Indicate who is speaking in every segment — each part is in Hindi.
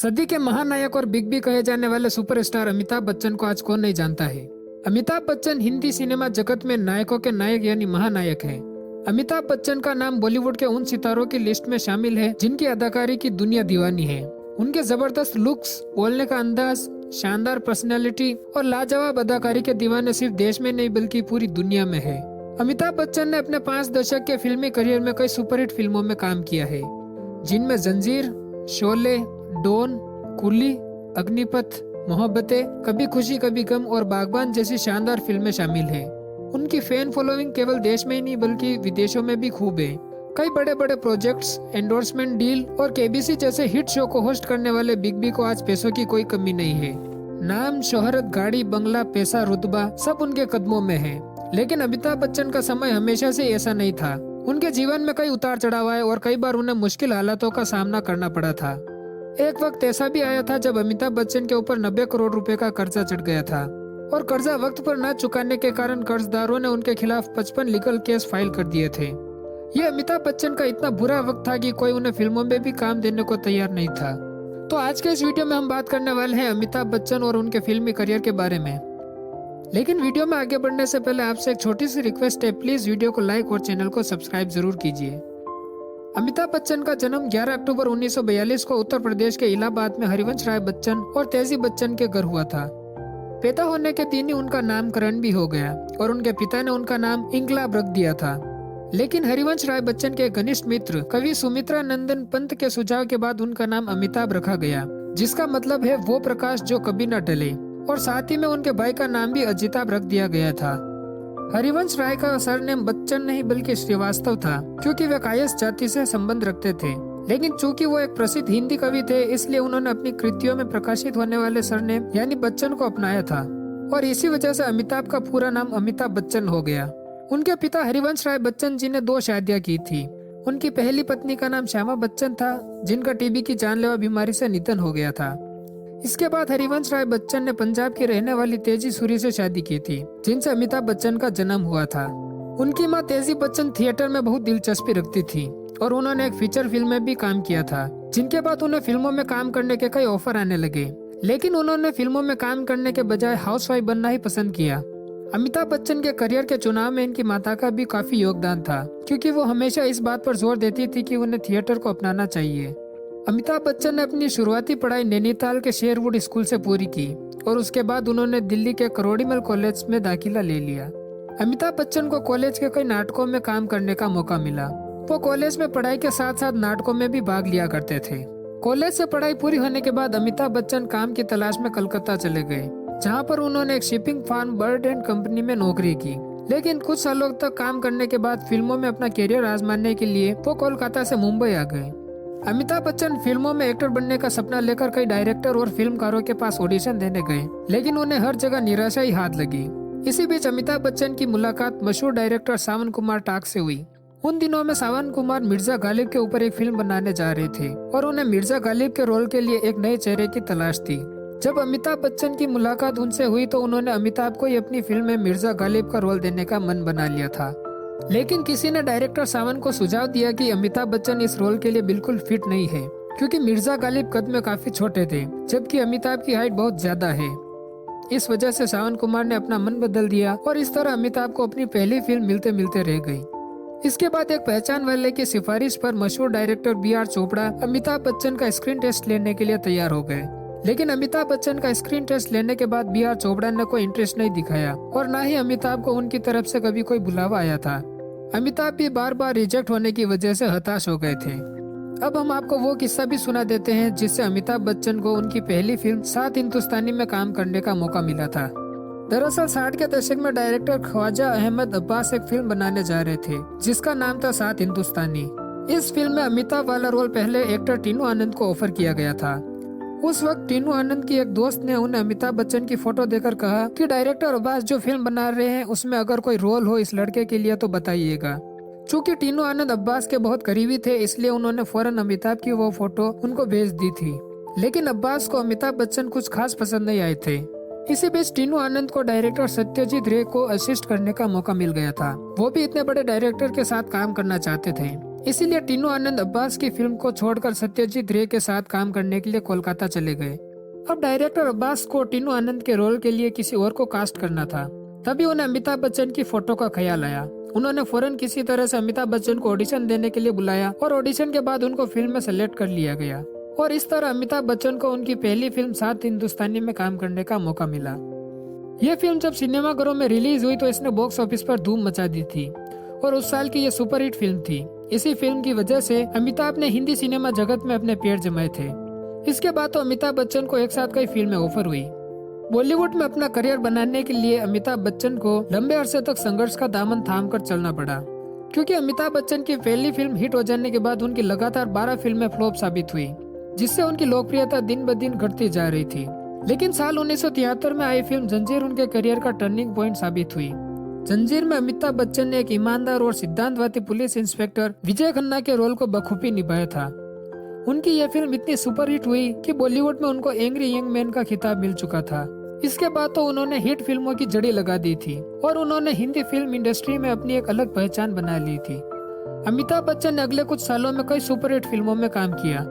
Speaker 1: सदी के महानायक और बिग बी कहे जाने वाले सुपरस्टार अमिताभ बच्चन को आज कौन नहीं जानता है। अमिताभ बच्चन हिंदी सिनेमा जगत में नायकों के नायक यानी महानायक हैं। अमिताभ बच्चन का नाम बॉलीवुड के उन सितारों की लिस्ट में शामिल है जिनकी अदाकारी की दुनिया दीवानी है। उनके जबरदस्त लुक्स, बोलने का अंदाज, शानदार पर्सनैलिटी और लाजवाब अदाकारी के दीवाने सिर्फ देश में नहीं बल्कि पूरी दुनिया में है। अमिताभ बच्चन ने अपने 5 दशक के फिल्मी करियर में कई सुपरहिट फिल्मों में काम किया है, जिनमें जंजीर, शोले, डॉन, कुली, अग्निपथ, मोहब्बतें, कभी खुशी कभी गम और बागबान जैसी शानदार फिल्में शामिल हैं। उनकी फैन फॉलोइंग केवल देश में ही नहीं बल्कि विदेशों में भी खूब है। कई बड़े बड़े प्रोजेक्ट्स, एंडोर्समेंट डील और केबीसी जैसे हिट शो को होस्ट करने वाले बिग बी को आज पैसों की कोई कमी नहीं है। नाम, शोहरत, गाड़ी, बंगला, पैसा, रुतबा सब उनके कदमों में है। लेकिन अमिताभ बच्चन का समय हमेशा से ऐसा नहीं था। उनके जीवन में कई उतार चढ़ाव आए और कई बार उन्हें मुश्किल हालातों का सामना करना पड़ा था। एक वक्त ऐसा भी आया था जब अमिताभ बच्चन के ऊपर 90 करोड़ रुपए का कर्जा चढ़ गया था और कर्जा वक्त पर न चुकाने के कारण कर्जदारों ने उनके खिलाफ 55 लीगल केस फाइल कर दिए थे। ये अमिताभ बच्चन का इतना बुरा वक्त था कि कोई उन्हें फिल्मों में भी काम देने को तैयार नहीं था। तो आज के इस वीडियो में हम बात करने वाले हैं अमिताभ बच्चन और उनके फिल्मी करियर के बारे में। लेकिन वीडियो में आगे बढ़ने से पहले आपसे एक छोटी सी रिक्वेस्ट है, प्लीज वीडियो को लाइक और चैनल को सब्सक्राइब जरूर कीजिए। अमिताभ बच्चन का जन्म 11 अक्टूबर 1942 को उत्तर प्रदेश के इलाहाबाद में हरिवंश राय बच्चन और तेजी बच्चन के घर हुआ था। पैदा होने के दिन ही उनका नामकरण भी हो गया और उनके पिता ने उनका नाम इंकलाब रख दिया था। लेकिन हरिवंश राय बच्चन के घनिष्ठ मित्र कवि सुमित्रा नंदन पंत के सुझाव के बाद उनका नाम अमिताभ रखा गया, जिसका मतलब है वो प्रकाश जो कभी न टले, और साथ ही में उनके भाई का नाम भी अजिताभ रख दिया गया था। हरिवंश राय का सरनेम बच्चन नहीं बल्कि श्रीवास्तव था, क्योंकि वे कायस्थ जाति से संबंध रखते थे। लेकिन चूंकि वो एक प्रसिद्ध हिंदी कवि थे, इसलिए उन्होंने अपनी कृतियों में प्रकाशित होने वाले सरनेम यानी बच्चन को अपनाया था और इसी वजह से अमिताभ का पूरा नाम अमिताभ बच्चन हो गया। उनके पिता हरिवंश राय बच्चन जी ने 2 शादियां की थी। उनकी पहली पत्नी का नाम श्यामा बच्चन था, जिनका टीबी की जानलेवा बीमारी से निधन हो गया था। इसके बाद हरिवंश राय बच्चन ने पंजाब की रहने वाली तेजी सूरी से शादी की थी, जिनसे अमिताभ बच्चन का जन्म हुआ था। उनकी मां तेजी बच्चन थिएटर में बहुत दिलचस्पी रखती थी और उन्होंने एक फीचर फिल्म में भी काम किया था, जिनके बाद उन्हें फिल्मों में काम करने के कई ऑफर आने लगे। लेकिन उन्होंने फिल्मों में काम करने के बजाय हाउसवाइफ बनना ही पसंद किया। अमिताभ बच्चन के करियर के चुनाव में इनकी माता का भी काफी योगदान था, क्योंकि वो हमेशा इस बात पर जोर देती थी कि उन्हें थिएटर को अपनाना चाहिए। अमिताभ बच्चन ने अपनी शुरुआती पढ़ाई नैनीताल के शेरवुड स्कूल से पूरी की और उसके बाद उन्होंने दिल्ली के करोड़ीमल कॉलेज में दाखिला ले लिया। अमिताभ बच्चन को कॉलेज के कई नाटकों में काम करने का मौका मिला। वो कॉलेज में पढ़ाई के साथ साथ नाटकों में भी भाग लिया करते थे। कॉलेज से पढ़ाई पूरी होने के बाद अमिताभ बच्चन काम की तलाश में कलकत्ता चले गए, जहाँ पर उन्होंने एक shipping firm Bird and company में नौकरी की। लेकिन कुछ सालों तक काम करने के बाद फिल्मों में अपना करियर आजमाने के लिए वो कोलकाता से मुंबई आ गए। अमिताभ बच्चन फिल्मों में एक्टर बनने का सपना लेकर कई डायरेक्टर और फिल्मकारों के पास ऑडिशन देने गए, लेकिन उन्हें हर जगह निराशा ही हाथ लगी। इसी बीच अमिताभ बच्चन की मुलाकात मशहूर डायरेक्टर सावन कुमार टाक से हुई। उन दिनों में सावन कुमार मिर्जा गालिब के ऊपर एक फिल्म बनाने जा रहे थे और उन्हें मिर्जा गालिब के रोल के लिए एक नए चेहरे की तलाश थी। जब अमिताभ बच्चन की मुलाकात उनसे हुई तो उन्होंने अमिताभ को ही अपनी फिल्म में मिर्जा गालिब का रोल देने का मन बना लिया था। लेकिन किसी ने डायरेक्टर सावन को सुझाव दिया कि अमिताभ बच्चन इस रोल के लिए बिल्कुल फिट नहीं है, क्योंकि मिर्जा गालिब कद में काफी छोटे थे, जबकि अमिताभ की हाइट बहुत ज्यादा है। इस वजह से सावन कुमार ने अपना मन बदल दिया और इस तरह अमिताभ को अपनी पहली फिल्म मिलते मिलते रह गई। इसके बाद एक पहचान वाले की सिफारिश पर मशहूर डायरेक्टर B.R. चोपड़ा अमिताभ बच्चन का स्क्रीन टेस्ट लेने के लिए तैयार हो गए। लेकिन अमिताभ बच्चन का स्क्रीन टेस्ट लेने के बाद B.R. चोपड़ा ने कोई इंटरेस्ट नहीं दिखाया और न ही अमिताभ को उनकी तरफ से कभी कोई बुलावा आया था। अमिताभ भी बार बार रिजेक्ट होने की वजह से हताश हो गए थे। अब हम आपको वो किस्सा भी सुना देते हैं जिससे अमिताभ बच्चन को उनकी पहली फिल्म 7 हिंदुस्तानी में काम करने का मौका मिला था। दरअसल 60 के दशक में डायरेक्टर ख्वाजा अहमद अब्बास एक फिल्म बनाने जा रहे थे जिसका नाम था 7 हिंदुस्तानी। इस फिल्म में अमिताभ वाला रोल पहले एक्टर टीनू आनंद को ऑफर किया गया था। उस वक्त टीनू आनंद की एक दोस्त ने उन्हें अमिताभ बच्चन की फोटो देकर कहा कि डायरेक्टर अब्बास जो फिल्म बना रहे हैं उसमें अगर कोई रोल हो इस लड़के के लिए तो बताइएगा। चूंकि टीनू आनंद अब्बास के बहुत करीबी थे, इसलिए उन्होंने फौरन अमिताभ की वो फोटो उनको भेज दी थी। लेकिन अब्बास को अमिताभ बच्चन कुछ खास पसंद नहीं आए थे। इसी बीच टीनू आनंद को डायरेक्टर सत्यजीत रे को असिस्ट करने का मौका मिल गया था। वो भी इतने बड़े डायरेक्टर के साथ काम करना चाहते थे। इसीलिए टीनू आनंद अब्बास की फिल्म को छोड़कर सत्यजीत रे के साथ काम करने के लिए कोलकाता चले गए। अब डायरेक्टर अब्बास को टीनू आनंद के रोल के लिए किसी और को कास्ट करना था। तभी उन्हें अमिताभ बच्चन की फोटो का ख्याल आया। उन्होंने फौरन किसी तरह से अमिताभ बच्चन को ऑडिशन देने के लिए बुलाया और ऑडिशन के बाद उनको फिल्म में सेलेक्ट कर लिया गया और इस तरह अमिताभ बच्चन को उनकी पहली फिल्म 7 हिंदुस्तानी में काम करने का मौका मिला। यह फिल्म जब सिनेमाघरों में रिलीज हुई तो इसने बॉक्स ऑफिस पर धूम मचा दी थी और उस साल की यह सुपरहिट फिल्म थी। इसी फिल्म की वजह से अमिताभ ने हिंदी सिनेमा जगत में अपने पैर जमाए थे। इसके बाद तो अमिताभ बच्चन को एक साथ कई फिल्में ऑफर हुई। बॉलीवुड में अपना करियर बनाने के लिए अमिताभ बच्चन को लंबे अरसे तक संघर्ष का दामन थाम कर चलना पड़ा, क्योंकि अमिताभ बच्चन की पहली फिल्म हिट हो जाने के बाद उनकी लगातार 12 फिल्में फ्लॉप साबित हुई, जिससे उनकी लोकप्रियता दिन ब दिन घटती जा रही थी। लेकिन साल 1973 में आई फिल्म जंजीर उनके करियर का टर्निंग पॉइंट साबित हुई। जंजीर में अमिताभ बच्चन ने एक ईमानदार और सिद्धांतवादी पुलिस इंस्पेक्टर विजय खन्ना के रोल को बखूबी निभाया था। उनकी यह फिल्म इतनी सुपरहिट हुई कि बॉलीवुड में उनको एंग्री यंग मैन का खिताब मिल चुका था। इसके बाद तो उन्होंने हिट फिल्मों की जड़ी लगा दी थी और उन्होंने हिंदी फिल्म इंडस्ट्री में अपनी एक अलग पहचान बना ली थी। अमिताभ बच्चन ने अगले कुछ सालों में कई सुपरहिट फिल्मों में काम किया,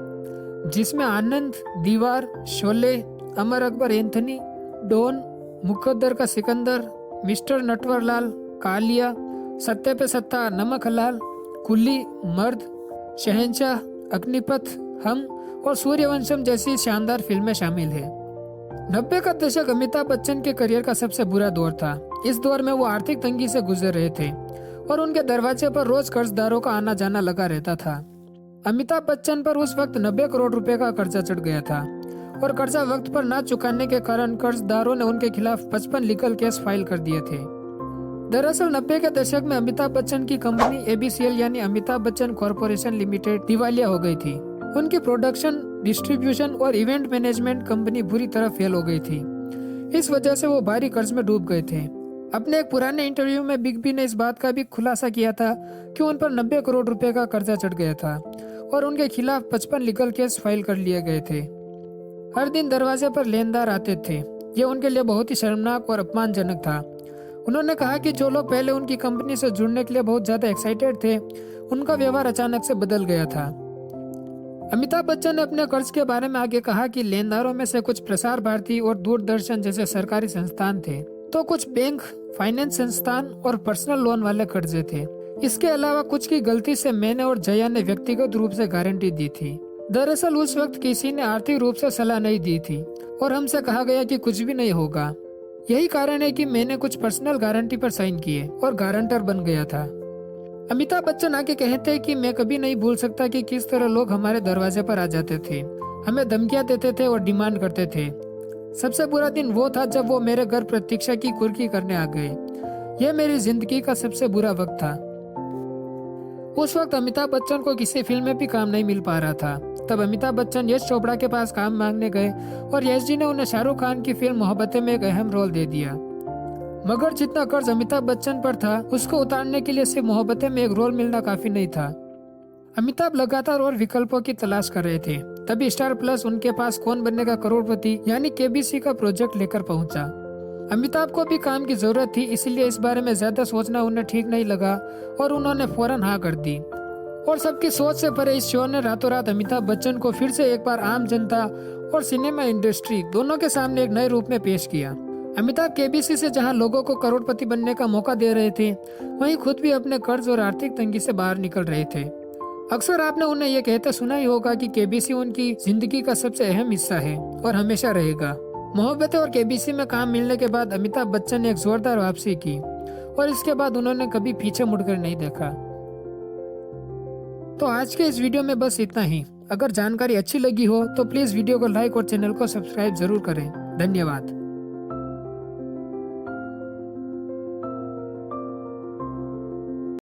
Speaker 1: जिसमें आनंद, दीवार, शोले, अमर अकबर एंथनी, डॉन, मुकद्दर का सिकंदर, मिस्टर नटवरलाल, कालिया, सत्ते पे सत्ता, नमक हलाल, कुली, मर्द, शहंशाह, अग्निपथ, हम और सूर्यवंशम जैसी शानदार फिल्में शामिल है। 90 का दशक अमिताभ बच्चन के करियर का सबसे बुरा दौर था। इस दौर में वो आर्थिक तंगी से गुजर रहे थे और उनके दरवाजे पर रोज कर्जदारों का आना जाना लगा रहता था। अमिताभ बच्चन पर उस वक्त 90 करोड़ रुपए का कर्जा चढ़ गया था और कर्जा वक्त पर ना चुकाने के कारण कर्जदारों ने उनके खिलाफ 55 लीगल केस फाइल कर दिए थे। दरअसल 90 के दशक में अमिताभ बच्चन की कंपनी ABCL यानी अमिताभ बच्चन कॉरपोरेशन लिमिटेड दिवालिया हो गई थी। उनकी प्रोडक्शन, डिस्ट्रीब्यूशन और इवेंट मैनेजमेंट कंपनी बुरी तरह फेल हो गई थी। इस वजह से वो भारी कर्ज में डूब गए थे। अपने एक पुराने इंटरव्यू में बिग बी ने इस बात का भी खुलासा किया था कि उन पर 90 करोड़ रुपए का कर्जा चढ़ गया था और उनके खिलाफ 55 लीगल केस फाइल कर लिए गए थे। हर दिन दरवाजे पर लेनदार आते थे। ये उनके लिए बहुत ही शर्मनाक और अपमानजनक था। उन्होंने कहा कि जो लोग पहले उनकी कंपनी से जुड़ने के लिए बहुत ज्यादा एक्साइटेड थे, उनका व्यवहार अचानक से बदल गया था। अमिताभ बच्चन ने अपने कर्ज के बारे में आगे कहा कि लेनदारों में से कुछ प्रसार भारती और दूरदर्शन जैसे सरकारी संस्थान थे, तो कुछ बैंक, फाइनेंस संस्थान और पर्सनल लोन वाले कर्जे थे। इसके अलावा कुछ की गलती से मैंने और जया ने व्यक्तिगत रूप से गारंटी दी थी। दरअसल उस वक्त किसी ने आर्थिक रूप से सलाह नहीं दी थी और हमसे कहा गया कि कुछ भी नहीं होगा। यही कारण है कि मैंने कुछ पर्सनल गारंटी पर साइन किए और गारंटर बन गया था। अमिताभ बच्चन आगे कहते हैं कि मैं कभी नहीं भूल सकता कि किस तरह लोग हमारे दरवाजे पर आ जाते थे, हमें धमकियां देते थे और डिमांड करते थे। सबसे बुरा दिन वो था जब वो मेरे घर प्रतीक्षा की कुर्की करने आ गए। यह मेरी जिंदगी का सबसे बुरा वक्त था। उस वक्त अमिताभ बच्चन को किसी फिल्म में भी काम नहीं मिल पा रहा था। तब अमिताभ बच्चन यश चोपड़ा के पास काम मांगने गए और यश जी ने उन्हें शाहरुख खान की फिल्म मोहब्बतें में एक अहम रोल दे दिया। मगर जितना कर्ज अमिताभ बच्चन पर था, उसको उतारने के लिए सिर्फ मोहब्बतें में एक रोल मिलना काफी नहीं था। अमिताभ लगातार और विकल्पों की तलाश कर रहे थे। तभी स्टार प्लस उनके पास कौन बनेगा करोड़पति यानी KBC का प्रोजेक्ट लेकर पहुंचा। अमिताभ को भी काम की जरूरत थी, इसलिए इस बारे में ज्यादा सोचना उन्हें ठीक नहीं लगा और उन्होंने फौरन हाँ कर दी। और सबकी सोच से परे इस शो ने रातों रात अमिताभ बच्चन को फिर से एक बार आम जनता और सिनेमा इंडस्ट्री दोनों के सामने एक नए रूप में पेश किया। अमिताभ KBC से जहां लोगों को करोड़पति बनने का मौका दे रहे थे, वहीं खुद भी अपने कर्ज और आर्थिक तंगी से बाहर निकल रहे थे। अक्सर आपने उन्हें यह कहते सुना ही होगा कि KBC उनकी जिंदगी का सबसे अहम हिस्सा है और हमेशा रहेगा। मोहब्बतें और KBC में काम मिलने के बाद अमिताभ बच्चन ने एक जोरदार वापसी की और इसके बाद उन्होंने कभी पीछे मुड़कर नहीं देखा। तो आज के इस वीडियो में बस इतना ही। अगर जानकारी अच्छी लगी हो तो प्लीज वीडियो को लाइक और चैनल को सब्सक्राइब जरूर करें। धन्यवाद।